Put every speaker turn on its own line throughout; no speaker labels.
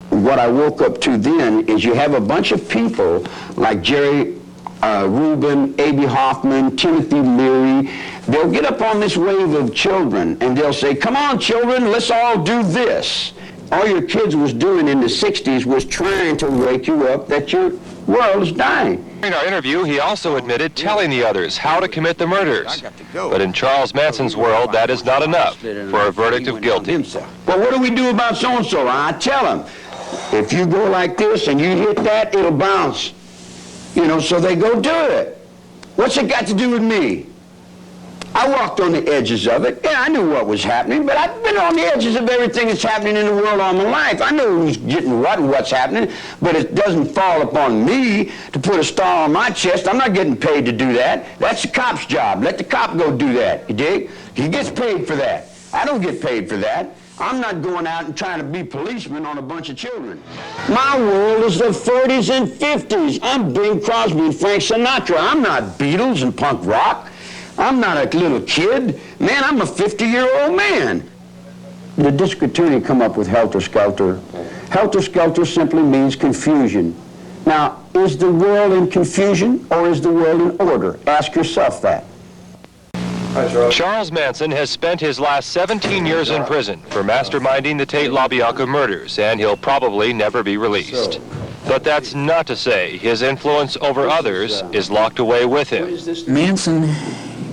What I woke up to then is you have a bunch of people like Jerry Rubin, A.B. Hoffman, Timothy Leary. They'll get up on this wave of children and they'll say, come on children, let's all do this. All your kids was doing in the 60s was trying to wake you up that your world is dying.
In our interview, he also admitted telling the others how to commit the murders. But in Charles Manson's world, that is not enough for a verdict of guilty.
Well, what do we do about so-and-so? I tell them, if you go like this and you hit that, it'll bounce. You know, so they go do it. What's it got to do with me? I walked on the edges of it. Yeah, I knew what was happening, but I've been on the edges of everything that's happening in the world all my life. I know who's getting what and what's happening, but it doesn't fall upon me to put a star on my chest. I'm not getting paid to do that. That's the cop's job. Let the cop go do that, you dig? He gets paid for that. I don't get paid for that. I'm not going out and trying to be policeman on a bunch of children. My world is the 40s and 50s. I'm Bing Crosby and Frank Sinatra. I'm not Beatles and punk rock. I'm not a little kid. Man, I'm a 50-year-old man. The district attorney come up with Helter Skelter. Helter Skelter simply means confusion. Now, is the world in confusion or is the world in order? Ask yourself that.
Charles Manson has spent his last 17 years in prison for masterminding the Tate LaBianca murders, and he'll probably never be released. But that's not to say his influence over others is locked away with him.
Manson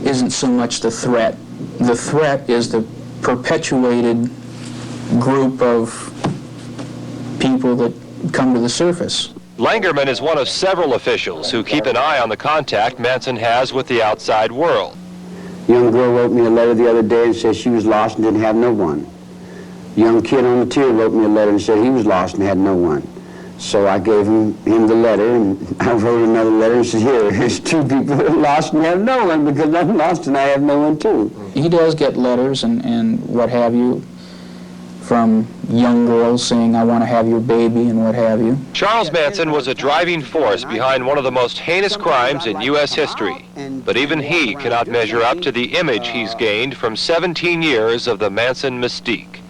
isn't so much the threat. The threat is the perpetuated group of people that come to the surface.
Langerman is one of several officials who keep an eye on the contact Manson has with the outside world.
A young girl wrote me a letter the other day and said she was lost and didn't have no one. A young kid on the tier wrote me a letter and said he was lost and had no one. So I gave him the letter, and I wrote another letter and said, here, there's two people that are lost and have no one because I'm lost and I have no one too.
He does get letters and what have you from young girls saying, I want to have your baby and what have you.
Charles Manson was a driving force behind one of the most heinous crimes in U.S. history. But even he cannot measure up to the image he's gained from 17 years of the Manson mystique.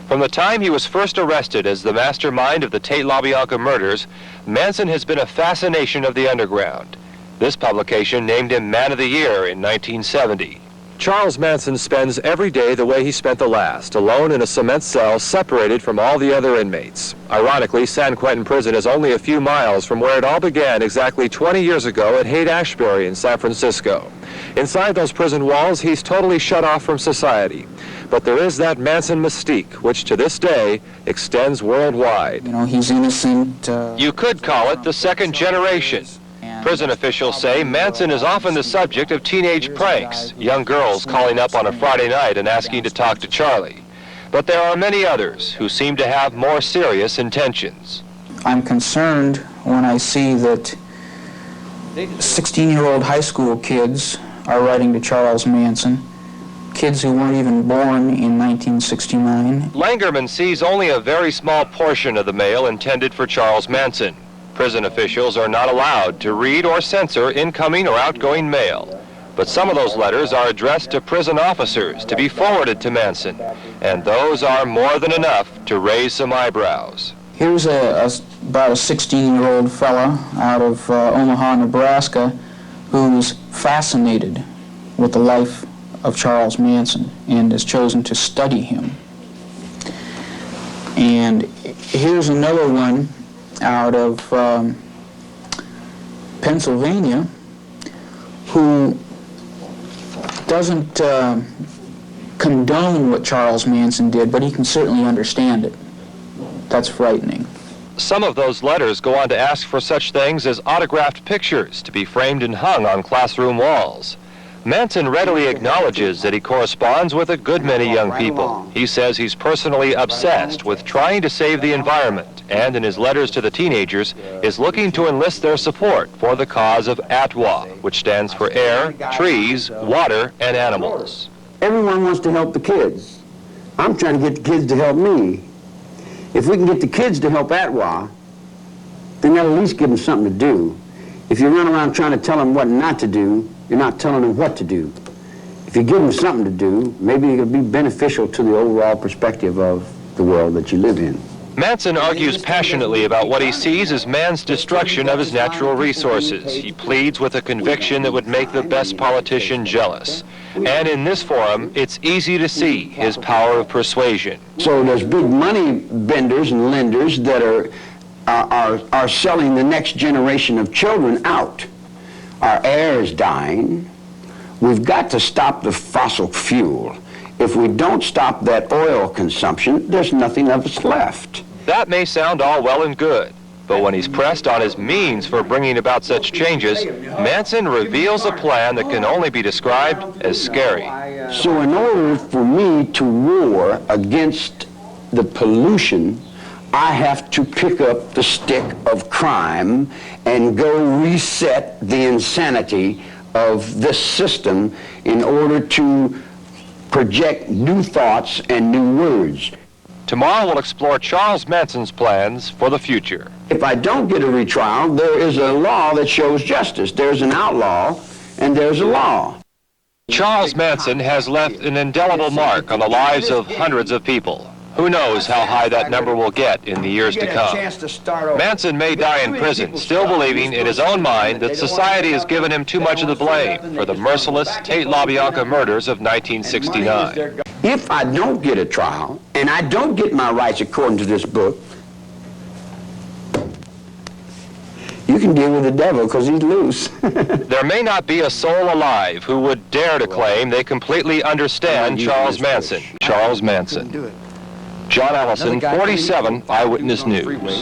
From the time he was first arrested as the mastermind of the Tate LaBianca murders, Manson has been a fascination of the underground. This publication named him Man of the Year in 1970. Charles Manson spends every day the way he spent the last, alone in a cement cell separated from all the other inmates. Ironically, San Quentin Prison is only a few miles from where it all began exactly 20 years ago at Haight-Ashbury in San Francisco. Inside those prison walls, he's totally shut off from society. But there is that Manson mystique, which to this day extends worldwide.
You know, he's innocent.
You could call it the second generation. Prison officials say Manson is often the subject of teenage pranks, young girls calling up on a Friday night and asking to talk to Charlie. But there are many others who seem to have more serious intentions.
I'm concerned when I see that 16-year-old high school kids are writing to Charles Manson, kids who weren't even born in 1969.
Langerman sees only a very small portion of the mail intended for Charles Manson. Prison officials are not allowed to read or censor incoming or outgoing mail. But some of those letters are addressed to prison officers to be forwarded to Manson, and those are more than enough to raise some eyebrows.
Here's about a 16-year-old fella out of Omaha, Nebraska, who's fascinated with the life of Charles Manson and has chosen to study him. And here's another one out of Pennsylvania who doesn't condone what Charles Manson did, but he can certainly understand it. That's frightening.
Some of those letters go on to ask for such things as autographed pictures to be framed and hung on classroom walls. Manson readily acknowledges that he corresponds with a good many young people. He says he's personally obsessed with trying to save the environment, and in his letters to the teenagers is looking to enlist their support for the cause of ATWA, which stands for air, trees, water, and animals.
Everyone wants to help the kids. I'm trying to get the kids to help me. If we can get the kids to help ATWA, then that'll at least give them something to do. If you run around trying to tell them what not to do, you're not telling them what to do. If you give them something to do, maybe it'll be beneficial to the overall perspective of the world that you live in.
Manson argues passionately about what he sees as man's destruction of his natural resources. He pleads with a conviction that would make the best politician jealous. And in this forum, it's easy to see his power of persuasion.
So there's big money benders and lenders that are selling the next generation of children out. Our air is dying. We've got to stop the fossil fuel. If we don't stop that oil consumption, there's nothing of us left.
That may sound all well and good, but when he's pressed on his means for bringing about such changes, Manson reveals a plan that can only be described as scary.
So in order for me to war against the pollution, I have to pick up the stick of crime and go reset the insanity of this system in order to project new thoughts and new words.
Tomorrow we'll explore Charles Manson's plans for the future.
If I don't get a retrial, there is a law that shows justice. There's an outlaw and there's a law.
Charles Manson has left an indelible mark on the lives of hundreds of people. Who knows how high that number will get in the years to come. Manson may die in prison, still believing in his own mind that society has given him too much of the blame for the merciless Tate LaBianca murders of 1969.
If I don't get a trial, and I don't get my rights according to this book, you can deal with the devil because he's loose.
There may not be a soul alive who would dare to claim they completely understand Charles Manson. Charles Manson. John Allison, 47, Eyewitness News.